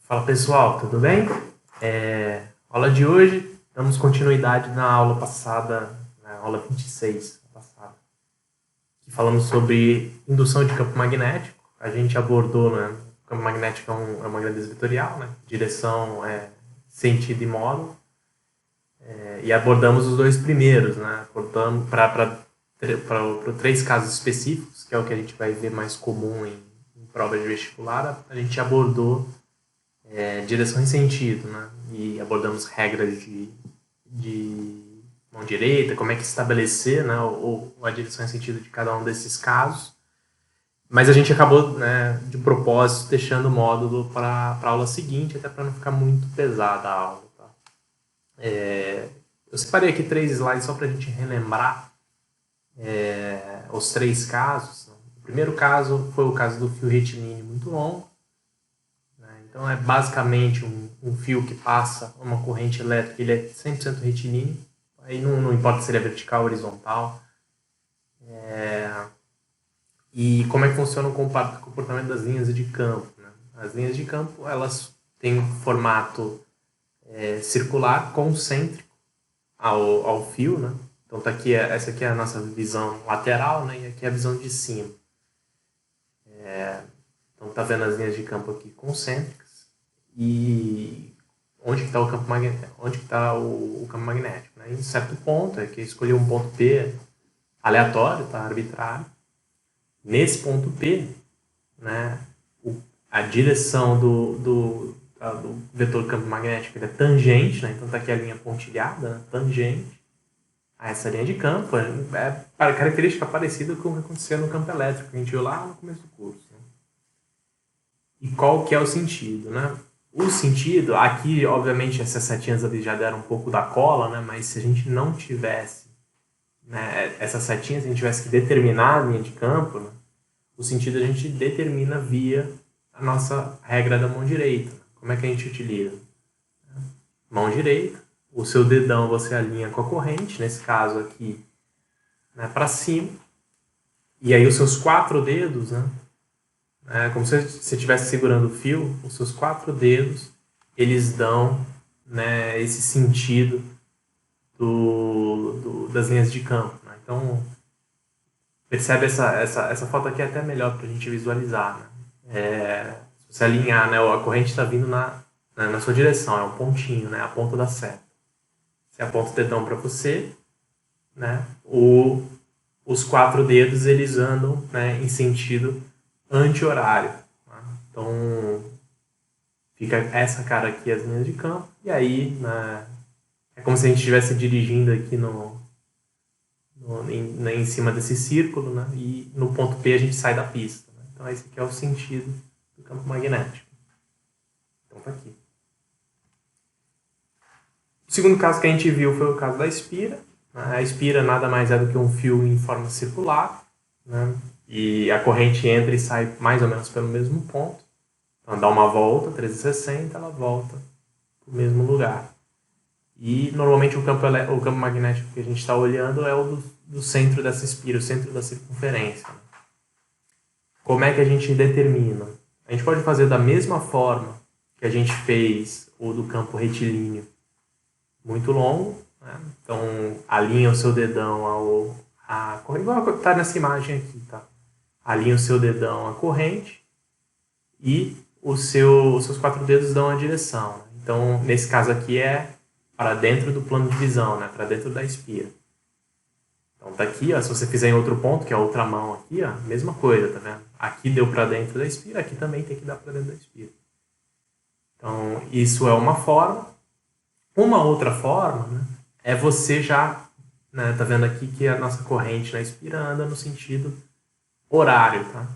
Fala pessoal, tudo bem? Aula de hoje, damos continuidade na aula passada, na aula 26 passada, que falamos sobre indução de campo magnético. A gente abordou, né, o campo magnético é uma grandeza vetorial, né, direção, sentido e modo, e abordamos os dois primeiros, né, abordamos para três casos específicos, que é o que a gente vai ver mais comum em prova de vestibular. A gente abordou direção e sentido, né? E abordamos regras de mão direita, como é que estabelecer, né, a direção e sentido de cada um desses casos. Mas a gente acabou, né, de propósito, deixando o módulo para a aula seguinte, até para não ficar muito pesada a aula. Tá? Eu separei aqui 3 slides só para a gente relembrar os 3 casos. O primeiro caso foi o caso do fio retilíneo muito longo. Então, é basicamente um fio que passa uma corrente elétrica, ele é 100% retilíneo. Aí não importa se ele é vertical ou horizontal. E como é que funciona o comportamento das linhas de campo? Né? As linhas de campo, elas têm um formato circular, concêntrico ao fio. Né? Então, essa aqui é a nossa visão lateral, né? E aqui é a visão de cima. Então, tá vendo as linhas de campo aqui concêntricas. E onde que está o campo magnético? Onde que está o campo magnético? Né? Em certo ponto, é que escolher um ponto P aleatório, tá? Arbitrário. Nesse ponto P, né, a direção do vetor campo magnético é tangente, né? Então está aqui a linha pontilhada, né? Tangente a essa linha de campo. É característica parecida com o que aconteceu no campo elétrico, que a gente viu lá no começo do curso. Né? E qual que é o sentido, né? O sentido, aqui, obviamente, essas setinhas ali já deram um pouco da cola, né? Mas se a gente não tivesse, né, essas setinhas, se a gente tivesse que determinar a linha de campo, né, o sentido a gente determina via a nossa regra da mão direita. Como é que a gente utiliza? Mão direita, o seu dedão você alinha com a corrente, nesse caso aqui, né, para cima, e aí os seus 4 dedos, né? Como se você estivesse segurando o fio, os seus 4 dedos, eles dão, né, esse sentido das linhas de campo. Né? Então, percebe essa foto aqui é até melhor para a gente visualizar. Né? Se você alinhar, né, a corrente está vindo na sua direção, é um pontinho, né, a ponta da seta. Você aponta o dedão para você, né, os 4 dedos eles andam, né, em sentido anti-horário. Tá? Então, fica essa cara aqui, as linhas de campo, e aí, né, é como se a gente estivesse dirigindo aqui em cima desse círculo, né, e no ponto P a gente sai da pista. Né? Então, esse aqui é o sentido do campo magnético. Então, tá aqui. O segundo caso que a gente viu foi o caso da espira. Né? A espira nada mais é do que um fio em forma circular, né? E a corrente entra e sai mais ou menos pelo mesmo ponto. Então, dá uma volta, 360, ela volta para o mesmo lugar. E, normalmente, o campo magnético que a gente está olhando é o do centro dessa espira, o centro da circunferência. Como é que a gente determina? A gente pode fazer da mesma forma que a gente fez o do campo retilíneo muito longo. Né? Então, alinha o seu dedão a corrente, igual está nessa imagem aqui, tá? Alinha o seu dedão à corrente e os seus 4 dedos dão a direção. Então, nesse caso aqui é para dentro do plano de visão, né? Para dentro da espira. Então, tá aqui, ó, se você fizer em outro ponto, que é a outra mão aqui, ó, mesma coisa, tá vendo? Aqui deu para dentro da espira, aqui também tem que dar para dentro da espira. Então, isso é uma forma. Uma outra forma, né, é você já, né, tá vendo aqui que a nossa corrente na espira anda no sentido horário, tá?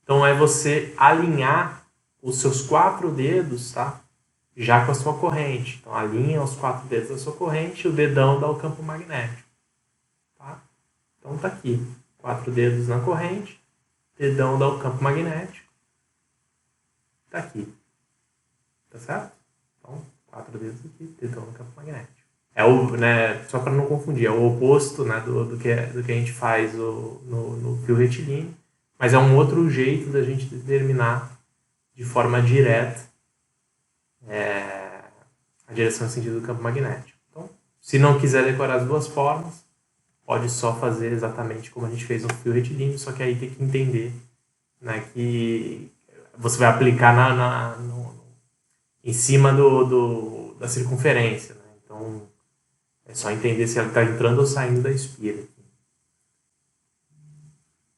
Então, é você alinhar os seus 4 dedos, tá? Já com a sua corrente. Então, alinha os 4 dedos da sua corrente e o dedão dá o campo magnético. Tá? Então, tá aqui. 4 dedos na corrente, dedão dá o campo magnético. Tá aqui. Tá certo? Então, 4 dedos aqui, dedão no campo magnético. Né, só para não confundir, é o oposto, né, do que a gente faz no fio retilíneo. Mas é um outro jeito da gente determinar de forma direta a direção e sentido do campo magnético. Então, se não quiser decorar as duas formas, pode só fazer exatamente como a gente fez no fio retilíneo, só que aí tem que entender, né, que você vai aplicar em cima da circunferência. Né? Então, é só entender se ela está entrando ou saindo da espira.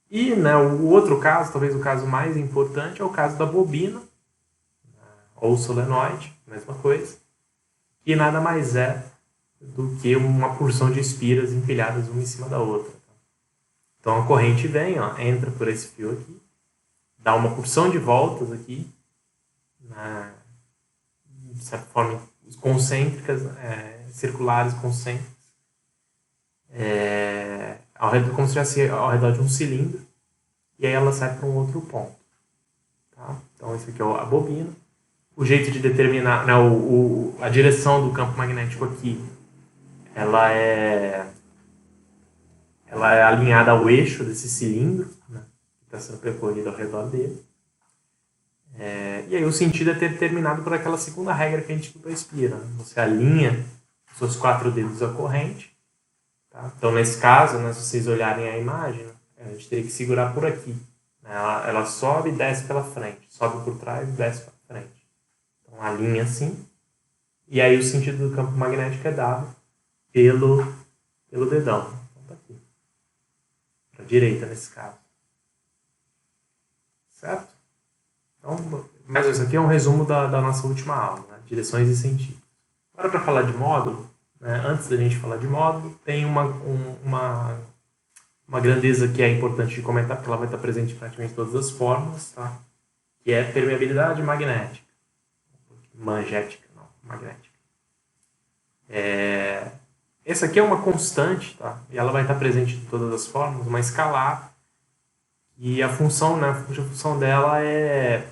E, né, o outro caso, talvez o caso mais importante, é o caso da bobina, ou solenoide, mesma coisa, que nada mais é do que uma porção de espiras empilhadas uma em cima da outra. Então a corrente vem, ó, entra por esse fio aqui, dá uma porção de voltas aqui, de certa forma concêntricas, circulares concêntricas, como se estivesse ao redor de um cilindro, e aí ela sai para um outro ponto. Tá? Então esse aqui é a bobina. O jeito de determinar, né, a direção do campo magnético aqui, ela é alinhada ao eixo desse cilindro, né, que está sendo percorrido ao redor dele. E aí o sentido é determinado por aquela segunda regra que a gente viu para a espira. Né? Você alinha os seus 4 dedos à corrente. Tá? Então, nesse caso, né, se vocês olharem a imagem, a gente teria que segurar por aqui. Né? Ela sobe e desce pela frente. Sobe por trás e desce pela frente. Então, alinha assim. E aí o sentido do campo magnético é dado pelo dedão. Então, tá aqui. Para a direita, nesse caso. Certo? Então, mas isso aqui é um resumo da nossa última aula, né? Direções e sentidos. Agora, para falar de módulo, né? Antes da gente falar de módulo, tem uma grandeza que é importante de comentar, porque ela vai estar presente em praticamente todas as fórmulas, tá? Que é permeabilidade magnética. Magnética, não, magnética. Essa aqui é uma constante, tá? E ela vai estar presente em todas as fórmulas, uma escalar. E a função, né, a função dela é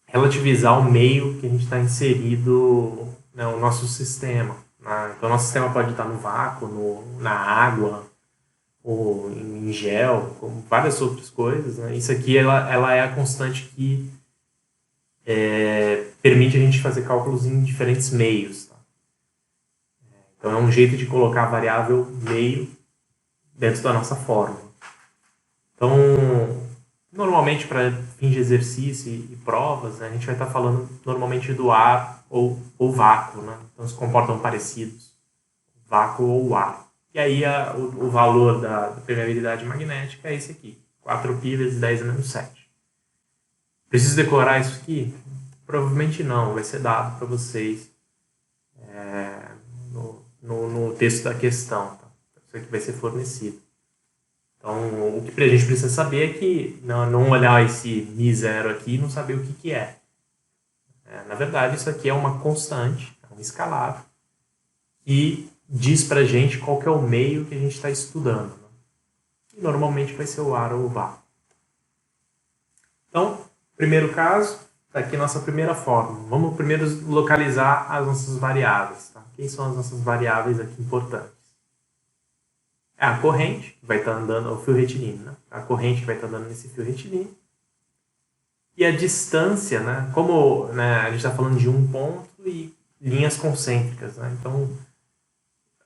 relativizar o meio que a gente está inserido, né, o nosso sistema. Né? Então, o nosso sistema pode estar no vácuo, na água, ou em gel, como várias outras coisas. Né? Isso aqui ela é a constante que permite a gente fazer cálculos em diferentes meios. Tá? Então, é um jeito de colocar a variável meio dentro da nossa fórmula. Então, normalmente para fins de exercício e provas, né, a gente vai estar falando normalmente do ar ou vácuo, né? Então se comportam parecidos, vácuo ou ar. E aí o valor da permeabilidade magnética é esse aqui, 4π vezes 10 a menos 7. Preciso decorar isso aqui? Provavelmente não, vai ser dado para vocês no texto da questão. Tá? Isso aqui vai ser fornecido. Então, o que a gente precisa saber é que não olhar esse μ0 aqui e não saber o que é. Na verdade, isso aqui é uma constante, é um escalar, que diz pra gente qual que é o meio que a gente está estudando. Né? E normalmente vai ser o ar ou o vácuo. Então, primeiro caso, está aqui a nossa primeira fórmula. Vamos primeiro localizar as nossas variáveis. Tá? Quem são as nossas variáveis aqui importantes? É a corrente, que vai estar andando, o fio retilíneo, né? A corrente que vai estar andando nesse fio retilíneo. E a distância, né? Como, né, a gente está falando de um ponto e linhas concêntricas, né? Então,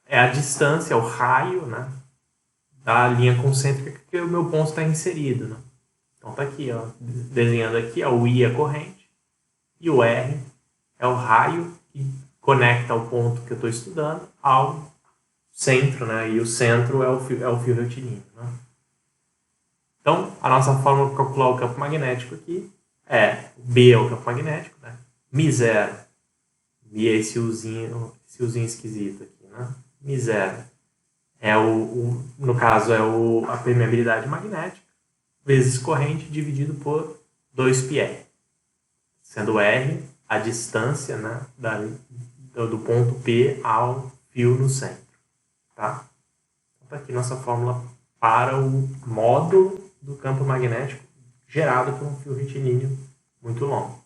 é a distância, o raio, né, da linha concêntrica que o meu ponto está inserido, né? Então, está aqui, ó, desenhando aqui, ó, o I é a corrente e o R é o raio que conecta o ponto que eu estou estudando ao centro, né? E o centro é o fio retilíneo. Né? Então, a nossa fórmula para calcular o campo magnético aqui é B é o campo magnético, né? μ0, Mi é esse uzinho esquisito aqui, né? μ0 é no caso, é a permeabilidade magnética, vezes corrente dividido por 2πr, sendo R a distância, né, do ponto P ao fio no centro. Tá? Então, tá aqui nossa fórmula para o módulo do campo magnético gerado por um fio retilíneo muito longo.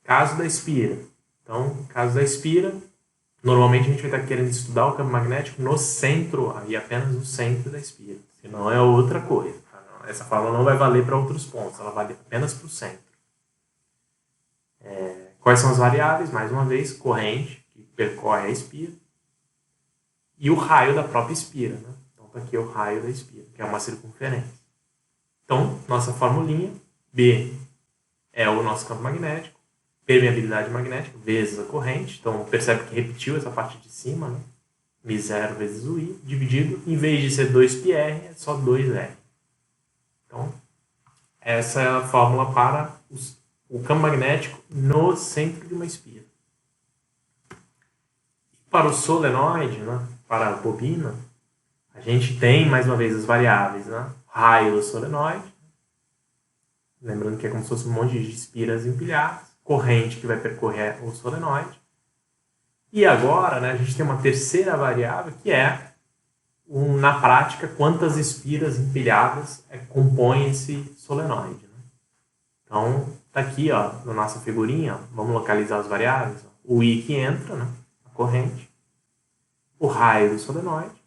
Caso da espira. Então, caso da espira, normalmente a gente vai estar querendo estudar o campo magnético no centro, e apenas no centro da espira. Senão é outra coisa. Tá? Essa fórmula não vai valer para outros pontos, ela vale apenas para o centro. Quais são as variáveis? Mais uma vez, corrente, que percorre a espira, e o raio da própria espira, né? Então, está aqui o raio da espira, que é uma circunferência. Então, nossa formulinha, B é o nosso campo magnético, permeabilidade magnética vezes a corrente. Então, percebe que repetiu essa parte de cima, né? μ0 vezes o I, dividido, em vez de ser 2πr, é só 2r. Então, essa é a fórmula para o campo magnético no centro de uma espira. Para o solenoide, né, para a bobina, a gente tem, mais uma vez, as variáveis, né? Raio do solenoide, lembrando que é como se fosse um monte de espiras empilhadas, corrente que vai percorrer o solenoide. E agora, né, a gente tem uma terceira variável, que é, na prática, quantas espiras empilhadas compõem esse solenoide. Né? Então, está aqui, ó, na nossa figurinha, ó, vamos localizar as variáveis. Ó, o I que entra, né, a corrente, o raio do solenoide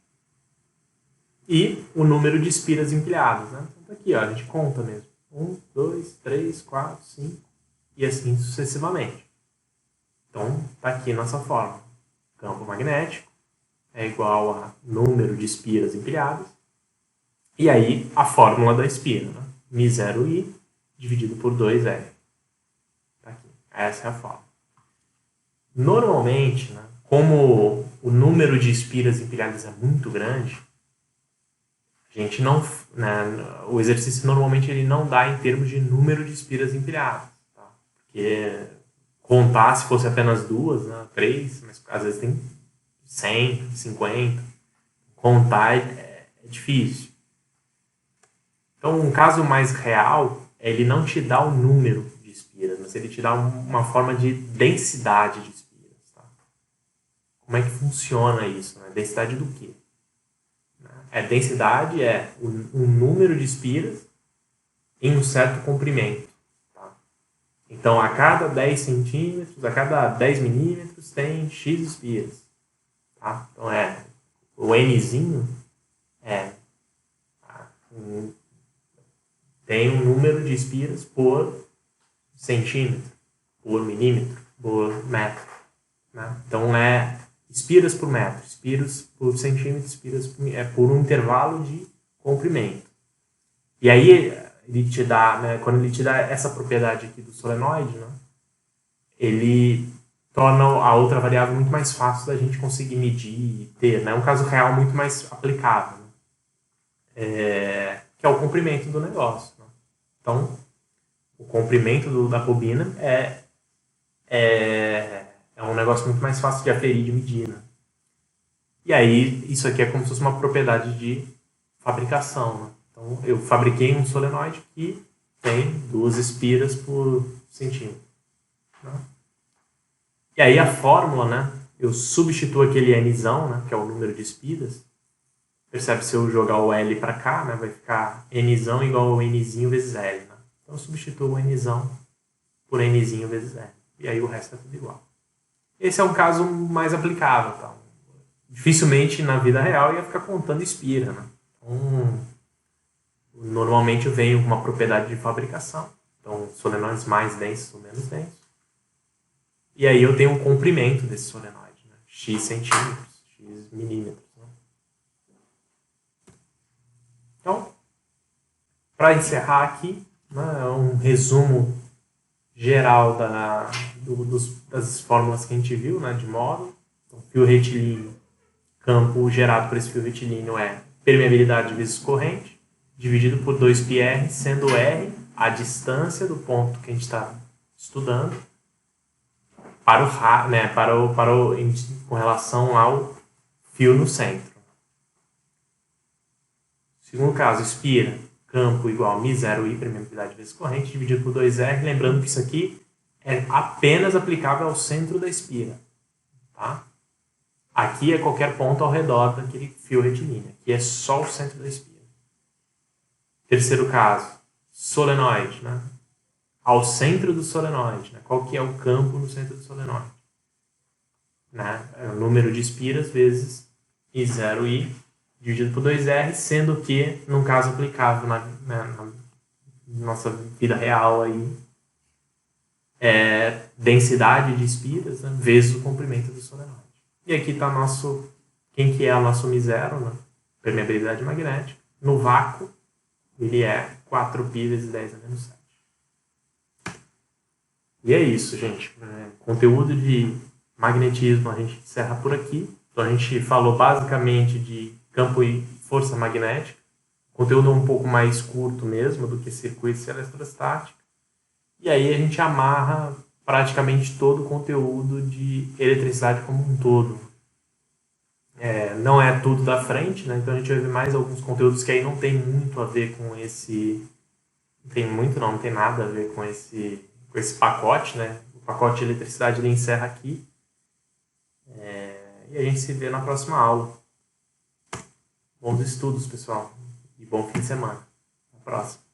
e o número de espiras empilhadas. Né? Então, tá aqui, ó, a gente conta mesmo. 1, 2, 3, 4, 5 e assim sucessivamente. Então, está aqui nossa fórmula. Campo magnético é igual a número de espiras empilhadas. E aí, a fórmula da espira, né? μ0i dividido por 2r. Tá aqui. Essa é a fórmula. Normalmente, né, como o número de espiras empilhadas é muito grande, a gente não, né, o exercício normalmente ele não dá em termos de número de espiras empilhadas. Tá? Porque contar se fosse apenas 2, né, 3, mas às vezes tem 100, 50. Contar é difícil. Então, um caso mais real, ele não te dá o número de espiras, mas ele te dá uma forma de densidade de espiras. Tá? Como é que funciona isso? Né? Densidade do quê? Densidade é um número de espiras em um certo comprimento. Tá? Então, a cada 10 centímetros, a cada 10 milímetros, tem X espiras. Tá? Então, o Nzinho tem um número de espiras por centímetro, por milímetro, por metro. Né? Então, espiras por metro, espiras por centímetro, espiras por um intervalo de comprimento. E aí, ele te dá, né, quando ele te dá essa propriedade aqui do solenoide, né, ele torna a outra variável muito mais fácil da gente conseguir medir e ter. Né? Um caso real muito mais aplicável. Né? Que é o comprimento do negócio. Né? Então, o comprimento da bobina é um negócio muito mais fácil de aferir, de medir. Né? E aí, isso aqui é como se fosse uma propriedade de fabricação. Né? Então, eu fabriquei um solenoide que tem 2 espiras por centímetro. Né? E aí, a fórmula, né? Eu substituo aquele Nzão, né? Que é o número de espiras. Percebe, se eu jogar o L para cá, né? Vai ficar Nzão igual ao Nzinho vezes L. Né? Então, eu substituo o Nzão por Nzinho vezes L. E aí, o resto é tudo igual. Esse é um caso mais aplicável. Tá? Dificilmente, na vida real, ia ficar contando espira. Né? Então, normalmente, eu venho com uma propriedade de fabricação. Então, solenoides mais densos ou menos densos. E aí, eu tenho um comprimento desse solenoide. Né? X centímetros, X milímetros. Né? Então, para encerrar aqui, né, um resumo geral das fórmulas que a gente viu, né, de módulo. Então, fio retilíneo, campo gerado por esse fio retilíneo é permeabilidade vezes corrente, dividido por 2πr, sendo R a distância do ponto que a gente está estudando com relação ao fio no centro. Segundo caso, espira, campo igual a μ0i, permeabilidade vezes corrente, dividido por 2r. Lembrando que isso aqui é apenas aplicável ao centro da espira. Tá? Aqui é qualquer ponto ao redor daquele fio retilíneo. Aqui é só o centro da espira. Terceiro caso, solenoide. Né? Ao centro do solenoide. Né? Qual que é o campo no centro do solenoide? Né? É o número de espiras vezes μ0i dividido por 2r, sendo que, num caso aplicável na nossa vida real, aí, densidade de espiras, né, vezes o comprimento do solenoide. E aqui está quem que é o nosso μ0, né, permeabilidade magnética. No vácuo, ele é 4π vezes 10 a menos 7. E é isso, gente. Conteúdo de magnetismo a gente encerra por aqui. Então a gente falou basicamente de campo e força magnética. O conteúdo é um pouco mais curto mesmo do que circuitos e eletrostática. E aí a gente amarra praticamente todo o conteúdo de eletricidade como um todo. Não é tudo da frente, né? Então a gente vai ver mais alguns conteúdos que aí não tem muito a ver com esse... Não tem nada a ver com esse pacote, né? O pacote de eletricidade ele encerra aqui. E a gente se vê na próxima aula. Bons estudos, pessoal. E bom fim de semana. Até a próxima.